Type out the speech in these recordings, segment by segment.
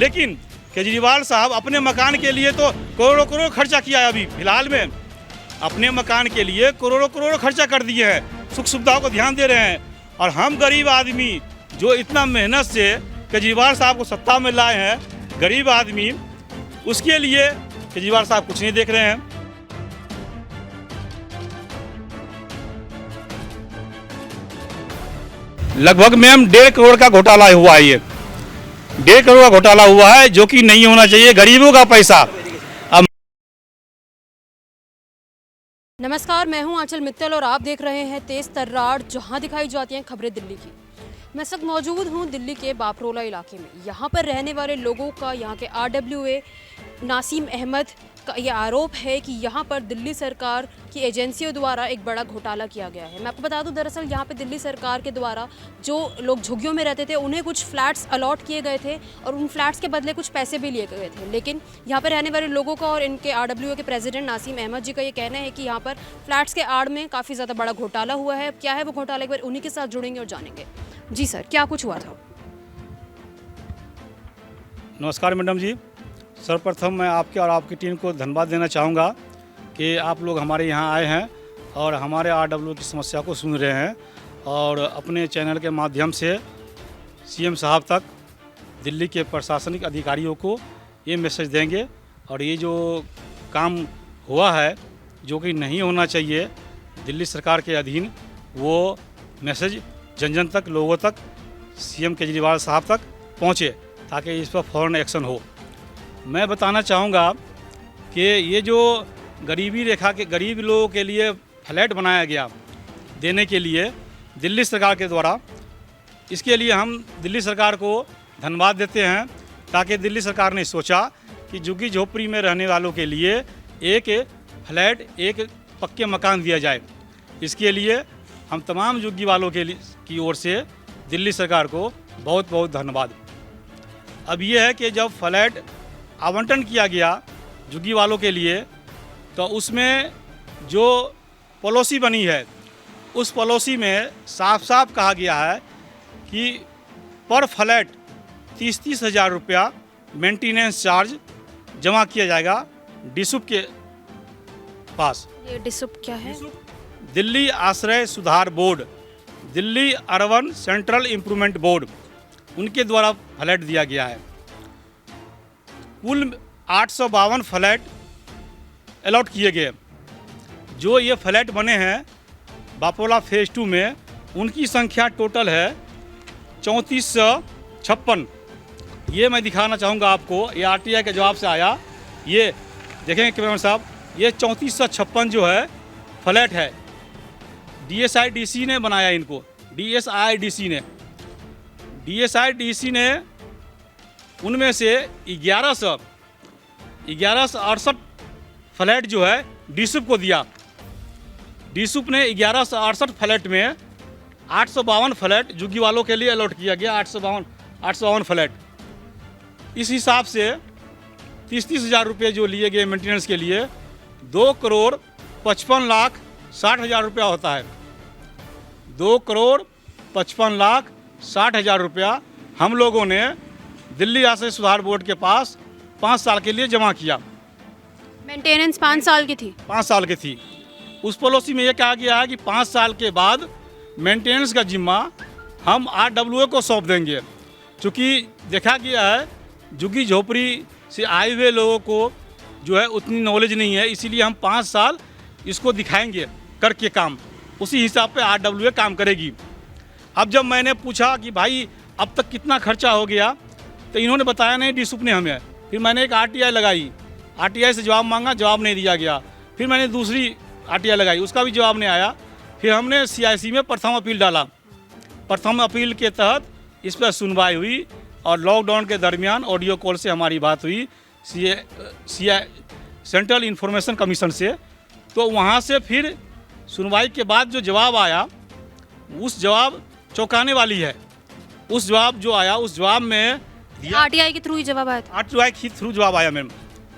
लेकिन केजरीवाल साहब अपने मकान के लिए तो करोड़ों करोड़ खर्चा किया है। अभी फिलहाल में अपने मकान के लिए करोड़ों करोड़ खर्चा कर दिए हैं, सुख सुविधाओं को ध्यान दे रहे हैं। और हम गरीब आदमी जो इतना मेहनत से केजरीवाल साहब को सत्ता में लाए हैं, गरीब आदमी, उसके लिए केजरीवाल साहब कुछ नहीं देख रहे हैं। लगभग मैम 1.5 करोड़ का घोटाला हुआ है। ये 1.5 करोड़ का घोटाला हुआ है, जो कि नहीं होना चाहिए। गरीबों का पैसा। नमस्कार, मैं हूं आंचल मित्तल और आप देख रहे हैं तेज तर्रार, जहां दिखाई जाती हैं खबरें दिल्ली की। मैं सब मौजूद हूं दिल्ली के बापरोला इलाके में। यहां पर रहने वाले लोगों का, यहां के RWA नासिम अहमद का ये आरोप है कि यहां पर दिल्ली सरकार की एजेंसियों द्वारा एक बड़ा घोटाला किया गया है। मैं आपको बता दूं, दरअसल यहां पे दिल्ली सरकार के द्वारा जो लोग झुग्गियों में रहते थे उन्हें कुछ फ्लैट्स अलॉट किए गए थे और उन फ्लैट्स के बदले कुछ पैसे भी लिए गए थे। लेकिन यहाँ पर रहने वाले लोगों का और इनके RWA के प्रेसिडेंट नासिम अहमद जी का ये कहना है कि यहाँ पर फ्लैट्स के आड़ में काफ़ी ज़्यादा बड़ा घोटाला हुआ है। क्या है वो घोटाला, एक बार उन्हीं के साथ जुड़ेंगे और जानेंगे। जी सर, क्या कुछ हुआ था? नमस्कार मैडम जी। सर्वप्रथम मैं आपके और आपकी टीम को धन्यवाद देना चाहूँगा कि आप लोग हमारे यहाँ आए हैं और हमारे RWA की समस्या को सुन रहे हैं और अपने चैनल के माध्यम से CM साहब तक, दिल्ली के प्रशासनिक अधिकारियों को ये मैसेज देंगे। और ये जो काम हुआ है, जो कि नहीं होना चाहिए दिल्ली सरकार के अधीन, वो मैसेज जन जन तक, लोगों तक, CM केजरीवाल साहब तक पहुँचे ताकि इस पर फ़ौरन एक्शन हो। मैं बताना चाहूँगा कि ये जो गरीबी रेखा के गरीब लोगों के लिए फ्लैट बनाया गया देने के लिए दिल्ली सरकार के द्वारा, इसके लिए हम दिल्ली सरकार को धन्यवाद देते हैं। ताकि दिल्ली सरकार ने सोचा कि झुग्गी झोपड़ी में रहने वालों के लिए एक फ्लैट, एक पक्के मकान दिया जाए। इसके लिए हम तमाम झुग्गी वालों के लिए की ओर से दिल्ली सरकार को बहुत बहुत धन्यवाद। अब ये है कि जब फ्लैट आवंटन किया गया झुग्गी वालों के लिए, तो उसमें जो पॉलिसी बनी है, उस पॉलिसी में साफ साफ कहा गया है कि पर फ्लैट 30-30 हज़ार रुपया मेंटेनेंस चार्ज जमा किया जाएगा डिसुप के पास। ये डिसुप क्या है? दिल्ली आश्रय सुधार board, Delhi urban central improvement board, उनके द्वारा फ्लैट दिया गया है। कुल 852 फ्लैट अलॉट किए गए। जो ये फ्लैट बने हैं बापोला फेज़ 2 में, उनकी संख्या टोटल है 3456। ये मैं दिखाना चाहूँगा आपको, ये RTI के जवाब से आया। ये देखेंगे कैमरामैन साहब, ये 3456 जो है फ्लैट है। DSIDC ने बनाया इनको, DSIDC ने उनमें से 1168 फ्लैट जो है डिसुप को दिया। डिसुप ने 1168 फ्लैट में 852 फ्लैट झुग्गी वालों के लिए अलॉट किया गया। 852 फ्लैट। इस हिसाब से 30-30 हज़ार रुपये जो लिए गए मेंटेनेंस के लिए, 2,55,60,000 रुपया होता है। 2,55,60,000 रुपया हम लोगों ने दिल्ली आश्रय सुधार बोर्ड के पास 5 साल के लिए जमा किया। मेंटेनेंस 5 साल की थी? 5 साल की थी। उस पॉलिसी में ये कहा गया है कि 5 साल के बाद मेंटेनेंस का जिम्मा हम RWA को सौंप देंगे। क्योंकि देखा गया है झुग्गी झोपड़ी से आए हुए लोगों को जो है उतनी नॉलेज नहीं है, इसीलिए हम 5 साल इसको दिखाएंगे करके काम, उसी हिसाब पे RWA काम करेगी। अब जब मैंने पूछा कि भाई अब तक कितना खर्चा हो गया, तो इन्होंने बताया नहीं डिसुप ने हमें। फिर मैंने एक RTI लगाई, RTI से जवाब मांगा, जवाब नहीं दिया गया। फिर मैंने दूसरी RTI लगाई, उसका भी जवाब नहीं आया। फिर हमने CIC में प्रथम अपील डाला। प्रथम अपील के तहत इस पर सुनवाई हुई और लॉकडाउन के दरमियान ऑडियो कॉल से हमारी बात हुई सेंट्रल इन्फॉर्मेशन कमीशन से। तो वहाँ से फिर सुनवाई के बाद जो जवाब आया, उस जवाब चौंकाने वाली है। उस जवाब जो आया, उस जवाब में RTI के थ्रू ही जवाब आया था? RTI के थ्रू जवाब आया मैम।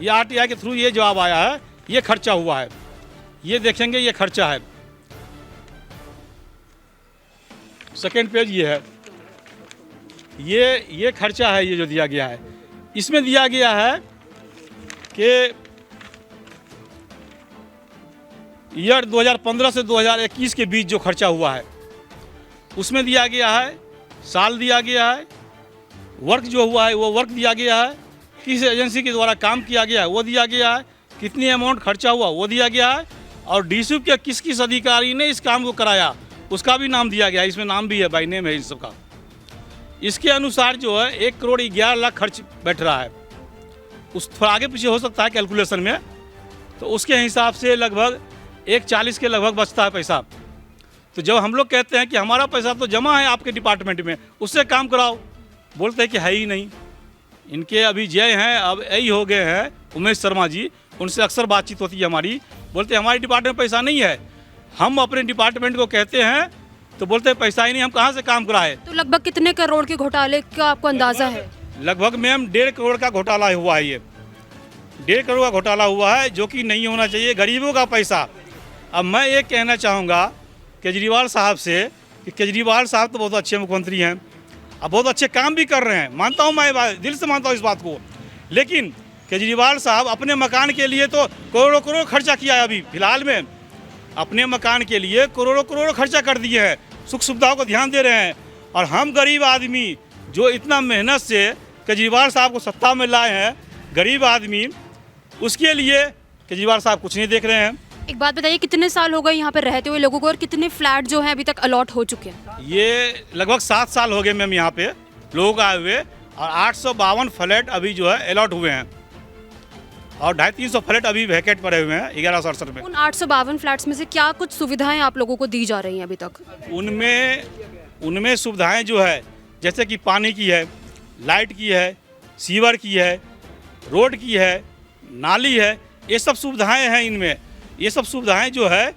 ये RTI के थ्रू ये जवाब आया है, ये खर्चा हुआ है। ये देखेंगे, ये खर्चा है। सेकेंड पेज ये है, ये खर्चा है, ये जो दिया गया है। इसमें दिया गया है कि ईयर 2015 से 2021 के बीच जो खर्चा हुआ है उसमें दिया गया है, साल दिया गया है, वर्क जो हुआ है वो वर्क दिया गया है, किस एजेंसी के द्वारा काम किया गया है वो दिया गया है, कितनी अमाउंट खर्चा हुआ वो दिया गया है, और डीसी के किस किस अधिकारी ने इस काम को कराया उसका भी नाम दिया गया है। इसमें नाम भी है, बाई नेम है इन सबका। इसके अनुसार जो है 1,11,00,000 खर्च बैठ रहा है। उस थोड़ा आगे पीछे हो सकता है कैलकुलेशन में, तो उसके हिसाब से लगभग 1,40 के लगभग बचता है पैसा। तो जब हम लोग कहते हैं कि हमारा पैसा तो जमा है आपके डिपार्टमेंट में, उससे काम कराओ, बोलते हैं कि है ही नहीं। इनके अभी जय हैं, अब यही हो गए हैं उमेश शर्मा जी, उनसे अक्सर बातचीत होती है हमारी, बोलते हैं हमारे डिपार्टमेंट में पैसा नहीं है। हम अपने डिपार्टमेंट को कहते हैं तो बोलते हैं पैसा ही नहीं, हम कहाँ से काम कराए। तो लगभग कितने करोड़ के घोटाले का आपको अंदाजा है? लगभग मैम 1.5 करोड़ का घोटाला हुआ है। ये 1.5 करोड़ का घोटाला हुआ है, जो कि नहीं होना चाहिए, गरीबों का पैसा। अब मैं ये कहना चाहूँगा केजरीवाल साहब से कि केजरीवाल साहब तो बहुत अच्छे मुख्यमंत्री हैं, अब बहुत अच्छे काम भी कर रहे हैं, मानता हूँ, मैं दिल से मानता हूँ इस बात को। लेकिन केजरीवाल साहब अपने मकान के लिए तो करोड़ों करोड़ खर्चा किया है। अभी फिलहाल में अपने मकान के लिए करोड़ों करोड़ खर्चा कर दिए हैं, सुख सुविधाओं को ध्यान दे रहे हैं। और हम गरीब आदमी जो इतना मेहनत से केजरीवाल साहब को सत्ता में लाए हैं, गरीब आदमी, उसके लिए केजरीवाल साहब कुछ नहीं देख रहे हैं। एक बात बताइए, कितने साल हो गए यहाँ पे रहते हुए लोगों को, और कितने फ्लैट जो हैं अभी तक अलॉट हो चुके हैं? ये लगभग 7 साल हो गए मैम यहाँ पे लोग आए हुए, और 852 फ्लैट अभी जो है अलॉट हुए हैं, और 250-300 फ्लैट अभी वैकेंट पड़े हुए हैं 1167 में। उन 852 फ्लैट्स में से क्या कुछ सुविधाएं आप लोगों को दी जा रही हैं अभी तक? उनमें सुविधाएं जो है, जैसे कि पानी की है, लाइट की है, सीवर की है, रोड की है, नाली है, ये सब सुविधाएं हैं इनमें। ये सब सुविधाएं जो है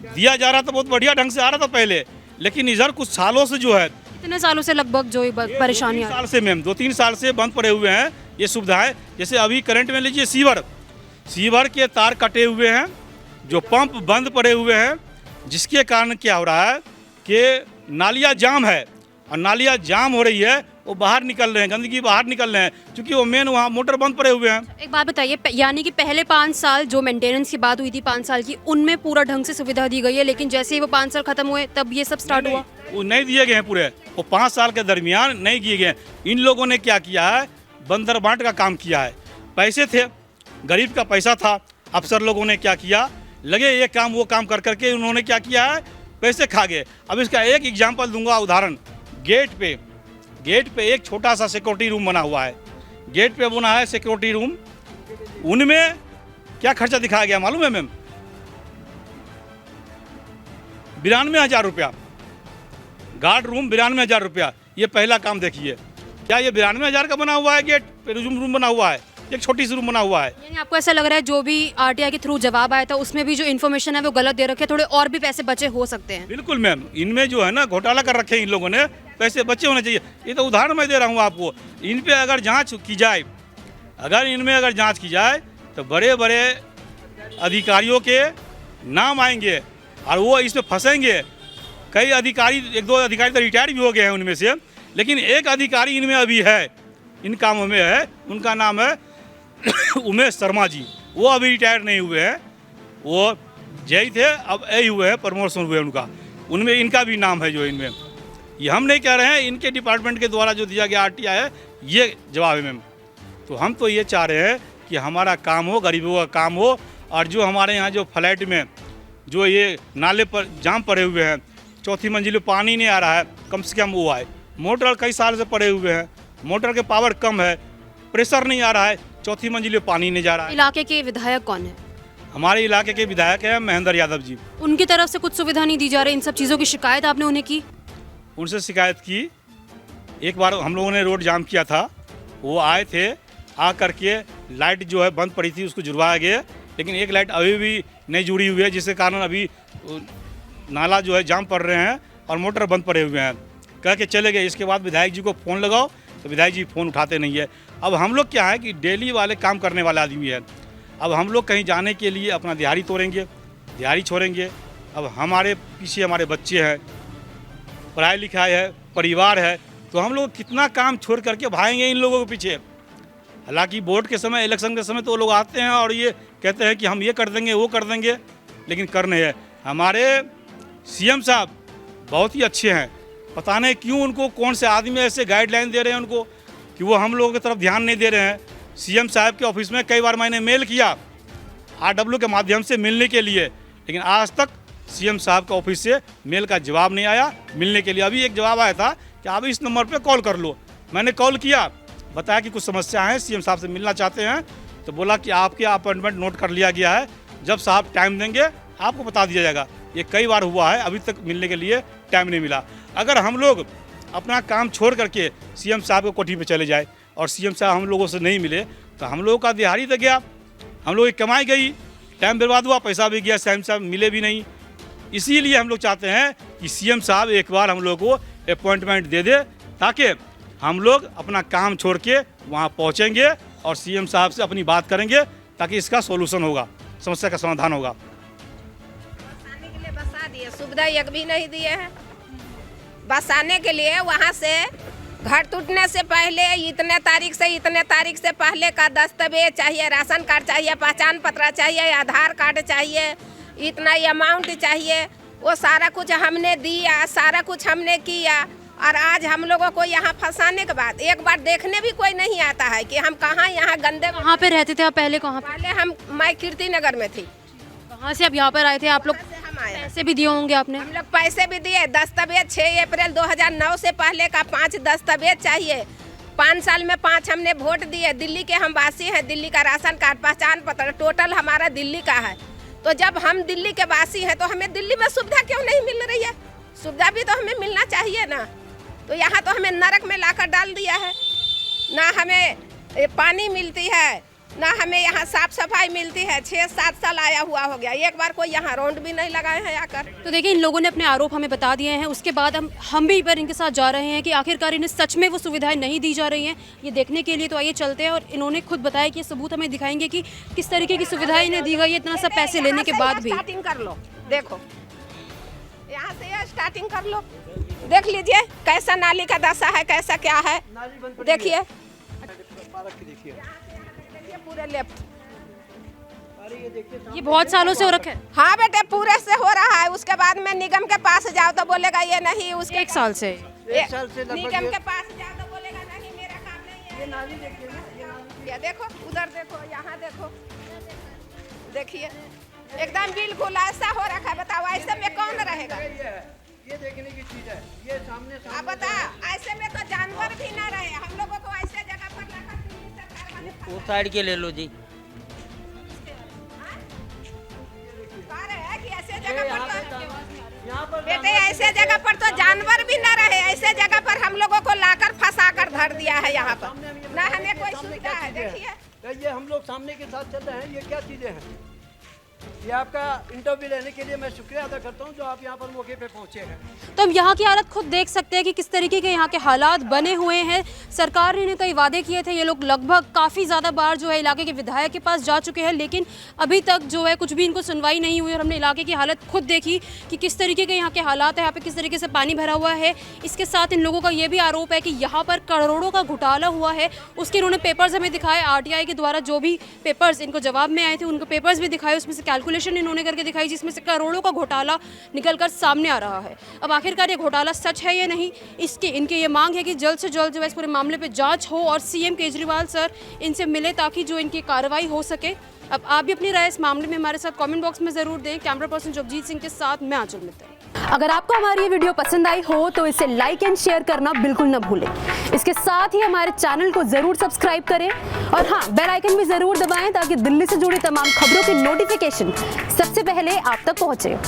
दिया जा रहा था, बहुत बढ़िया ढंग से आ रहा था पहले, लेकिन इधर कुछ सालों से जो है, कितने सालों से लगभग जो परेशानी आ रही है? 2-3 साल से मैम, 2-3 साल से बंद पड़े हुए हैं ये सुविधाएं। जैसे अभी करंट में लीजिए सीवर के तार कटे हुए हैं, जो पंप बंद पड़े हुए हैं, जिसके कारण क्या हो रहा है कि नालियाँ जाम है, और नालियाँ जाम हो रही है, वो बाहर निकल रहे हैं, गंदगी बाहर निकल रहे हैं, क्योंकि वो मेन वहाँ मोटर बंद पड़े हुए हैं। एक बात बताइए, यानी कि पहले 5 साल जो मेंटेनेंस की बात हुई थी 5 साल की, उनमें पूरा ढंग से सुविधा दी गई है, लेकिन जैसे ही वो 5 साल खत्म हुए तब ये सब स्टार्ट हुआ? वो नहीं दिए गए हैं पूरे, वो 5 साल के दरमियान नहीं दिए गए हैं। इन लोगों ने क्या किया है, बंदर बांट का काम किया है। पैसे थे, गरीब का पैसा था, अफसर लोगों ने क्या किया, लगे ये काम वो काम कर करके उन्होंने क्या किया है, पैसे खा गए। अब इसका एक एग्जाम्पल दूंगा, उदाहरण। गेट पे एक छोटा सा सिक्योरिटी रूम बना हुआ है, गेट पे बना है सिक्योरिटी रूम, उनमें क्या खर्चा दिखाया गया मालूम है मैम? 92,000 रुपया। गार्ड रूम 92,000 रुपया। ये पहला काम देखिए, क्या ये 92,000 का बना हुआ है? गेट पे रूम बना हुआ है, एक छोटी सी रूम बना हुआ है। यानी आपको ऐसा लग रहा है जो भी आरटीआई के थ्रू जवाब आया था उसमें भी जो इन्फॉर्मेशन है वो गलत दे रखे, थोड़े और भी पैसे बचे हो सकते हैं? बिल्कुल मैम, इनमें जो है ना घोटाला कर रखे हैं इन लोगों ने, पैसे बचे होने चाहिए। ये तो उदाहरण मैं दे रहा हूँ आपको। इन पे अगर जांच की जाए, इनमें अगर जांच की जाए तो बड़े बड़े अधिकारियों के नाम आएंगे और वो इसमें फंसेंगे। कई अधिकारी, 1-2 अधिकारी तो रिटायर भी हो गए हैं उनमें से, लेकिन एक अधिकारी इनमें अभी है, इन कामों में है, उनका नाम है उमेश शर्मा जी। वो अभी रिटायर नहीं हुए हैं, वो जय थे, अब ए हुए हैं, प्रमोशन हुए उनका, उनमें इनका भी नाम है जो इनमें। ये हम नहीं कह रहे हैं, इनके डिपार्टमेंट के द्वारा जो दिया गया आरटीआई है ये जवाब है मैम। तो हम तो ये चाह रहे हैं कि हमारा काम हो, गरीबों का काम हो, और जो हमारे यहाँ जो फ्लैट में जो ये नाले पर जाम पड़े हुए हैं, 4थी मंजिल पानी नहीं आ रहा है, कम से कम वो आए। मोटर कई साल से पड़े हुए हैं, मोटर के पावर कम है, प्रेशर नहीं आ रहा है, 4थी मंजिल पानी नहीं जा रहा है। इलाके के विधायक कौन है? हमारे इलाके के विधायक हैं महेंद्र यादव जी। उनकी तरफ से कुछ सुविधा नहीं दी जा रही, इन सब चीज़ों की शिकायत आपने उन्हें की? उनसे शिकायत की, एक बार हम लोगों ने रोड जाम किया था, वो आए थे, आ करके लाइट जो है बंद पड़ी थी उसको जुड़वाया गया, लेकिन एक लाइट अभी भी नहीं जुड़ी हुई है, जिसके कारण अभी नाला जो है जाम पड़ रहे हैं और मोटर बंद पड़े हुए हैं। कह के चले गए। इसके बाद विधायक जी को फ़ोन लगाओ तो विधायक जी फ़ोन उठाते नहीं है। अब हम लोग क्या है कि डेली वाले काम करने वाले आदमी है, अब हम लोग कहीं जाने के लिए अपना दिहाड़ी तोड़ेंगे, दिहाड़ी छोड़ेंगे। अब हमारे पीछे हमारे बच्चे हैं, पढ़ाई लिखाई है, परिवार है, तो हम लोग कितना काम छोड़ करके भागेंगे इन लोगों के पीछे। हालांकि वोट के समय, इलेक्शन के समय तो वो लोग आते हैं और ये कहते हैं कि हम ये कर देंगे, वो कर देंगे, लेकिन कर नहीं है। हमारे सीएम साहब बहुत ही अच्छे हैं, पता नहीं क्यों उनको कौन से आदमी ऐसे गाइडलाइन दे रहे हैं उनको कि वो हम लोगों की तरफ ध्यान नहीं दे रहे हैं। सीएम साहब के ऑफिस में कई बार मैंने मेल किया आरडब्ल्यू के माध्यम से मिलने के लिए, लेकिन आज तक सीएम साहब का ऑफिस से मेल का जवाब नहीं आया मिलने के लिए। अभी एक जवाब आया था कि आप इस नंबर पे कॉल कर लो। मैंने कॉल किया, बताया कि कुछ समस्या है, सीएम साहब से मिलना चाहते हैं, तो बोला कि आपके अपॉइंटमेंट नोट कर लिया गया है, जब साहब टाइम देंगे आपको बता दिया जाएगा। ये कई बार हुआ है, अभी तक मिलने के लिए टाइम नहीं मिला। अगर हम लोग अपना काम छोड़ करके सीएम साहब को कोठी पे चले जाए और सीएम साहब हम लोगों से नहीं मिले तो हम लोगों का दिहाड़ी तो गया, हम लोगों की कमाई गई, टाइम बर्बाद हुआ, पैसा भी गया, सीएम साहब मिले भी नहीं। इसीलिए हम लोग चाहते हैं कि सीएम साहब एक बार हम लोग को अपॉइंटमेंट दे दे, ताकि हम लोग अपना काम छोड़ के वहाँ पहुँचेंगे और सीएम साहब से अपनी बात करेंगे, ताकि इसका सोल्यूशन होगा, समस्या का समाधान होगा। बसाने के लिए बसा दिए, सुविधा एक भी नहीं दिए हैं। बसाने के लिए वहाँ से घर टूटने से पहले इतने तारीख से पहले का दस्तावेज चाहिए, राशन कार्ड चाहिए, पहचान पत्र चाहिए, आधार कार्ड चाहिए, इतना अमाउंट चाहिए। वो सारा कुछ हमने दिया, सारा कुछ हमने किया, और आज हम लोगों को यहाँ फंसाने के बाद एक बार देखने भी कोई नहीं आता है कि हम कहाँ यहाँ गंदे। कहाँ पे रहते थे आप पहले? कहाँ पे? पहले मैं कीर्ति नगर में थी। कहाँ से आप यहाँ पर आए थे? आप लोग हम आए हैं। पैसे भी दिए होंगे आपने? हम लोग पैसे भी दिए, दस्तावेज 6 अप्रैल 2009 से पहले का 5 दस्तावेज चाहिए। 5 साल में 5 हमने वोट दिए। दिल्ली के हम वासी हैं, दिल्ली का राशन कार्ड, पहचान पत्र टोटल हमारा दिल्ली का है। तो जब हम दिल्ली के वासी हैं तो हमें दिल्ली में सुविधा क्यों नहीं मिल रही है? सुविधा भी तो हमें मिलना चाहिए ना। तो यहाँ तो हमें नरक में लाकर डाल दिया है, ना हमें पानी मिलती है, ना हमें यहाँ साफ सफाई मिलती है। 6-7 साल आया हुआ हो गया, एक बार कोई यहाँ राउंड भी नहीं लगाए हैं आकर। तो देखिए, इन लोगों ने अपने आरोप हमें बता दिए हैं, उसके बाद हम भी पर इनके साथ जा रहे हैं कि आखिरकार इन्हें सच में वो सुविधाएं नहीं दी जा रही हैं, ये देखने के लिए। तो आइए चलते हैं, और इन्होंने खुद बताया कि ये सबूत हमें दिखाएंगे कि किस तरीके की सुविधाएं इन्हें दी गई है, इतना सब पैसे लेने के बाद भी। स्टार्टिंग कर लो, देखो यहाँ से स्टार्टिंग कर लो, देख लीजिए कैसा नाली का दशा है, कैसा क्या है, देखिए पूरे लेफ्ट। ये बहुत सालों से हो रखा है। हाँ बेटे, पूरे से हो रहा है। उसके बाद में निगम के पास जाओ तो बोलेगा ये नहीं, उसके 1 साल से निगम के पास जाओ तो बोलेगा नहीं, मेरा काम नहीं है। ये नाली देखिए, ये देखो, उधर देखो, यहाँ देखो, देखिए एकदम बिल्कुल ऐसा हो रखा है। बताओ ऐसे में कौन रहेगा? ये देखने की चीज है, ये सामने आप बता, ऐसे में तो जानवर भी ना रहे। हम लोगों को ऐसे जगह पर रखा, सरकार वाले वो साइड के ले लो जी। कह रहे हैं कि ऐसे जगह पर तो यहाँ पर बेटे, ऐसे जगह पर तो जानवर भी ना रहे। ऐसे जगह पर हम लोगों को लाकर फंसा कर धर दिया है यहाँ पर, ना हमें कोई सुविधा है। देखिए ये हम लोग सामने के साथ चल रहे हैं, ये क्या चीजें हैं? ये आपका इंटरव्यू लेने के लिए मैं शुक्रिया अदा करता हूँ जो आप यहाँ पर मौके पे पहुँचे हैं। तो हम यहाँ की हालत खुद देख सकते हैं कि किस तरीके के यहाँ के हालात बने हुए हैं। सरकार ने कई वादे किए थे, ये लोग लगभग काफ़ी ज़्यादा बार जो है इलाके के विधायक के पास जा चुके हैं, लेकिन अभी तक जो है कुछ भी इनको सुनवाई नहीं हुई। और हमने इलाके की हालत खुद देखी कि किस तरीके के यहाँ के हालात है, यहाँ पे किस तरीके से पानी भरा हुआ है। इसके साथ इन लोगों का ये भी आरोप है कि यहाँ पर करोड़ों का घोटाला हुआ है। उसके इन्होंने पेपर्स हमें दिखाए, RTI के द्वारा जो भी पेपर्स इनको जवाब में आए थे उनको पेपर्स भी दिखाए, उसमें से कैलकुलेशन इन्होंने करके दिखाई जिसमें से करोड़ों का घोटाला निकलकर सामने आ रहा है। अब आखिरकार ये घोटाला सच है या नहीं, इनकी ये मांग है कि जल्द से जल्द जो है इस पूरे मामले पे जांच हो और सीएम केजरीवाल सर इनसे मिले ताकि जो इनकी कार्रवाई हो सके। अब आप भी अपनी राय इस मामले में हमारे साथ कमेंट बॉक्स में ज़रूर दें। कैमरा पर्सन जगजीत सिंह के साथ मैं आंचल मित्तल। अगर आपको हमारी ये वीडियो पसंद आई हो तो इसे लाइक एंड शेयर करना बिल्कुल न भूलें। इसके साथ ही हमारे चैनल को ज़रूर सब्सक्राइब करें और हाँ, बेल आइकन भी ज़रूर दबाएं ताकि दिल्ली से जुड़ी तमाम खबरों की नोटिफिकेशन सबसे पहले आप तक पहुंचे।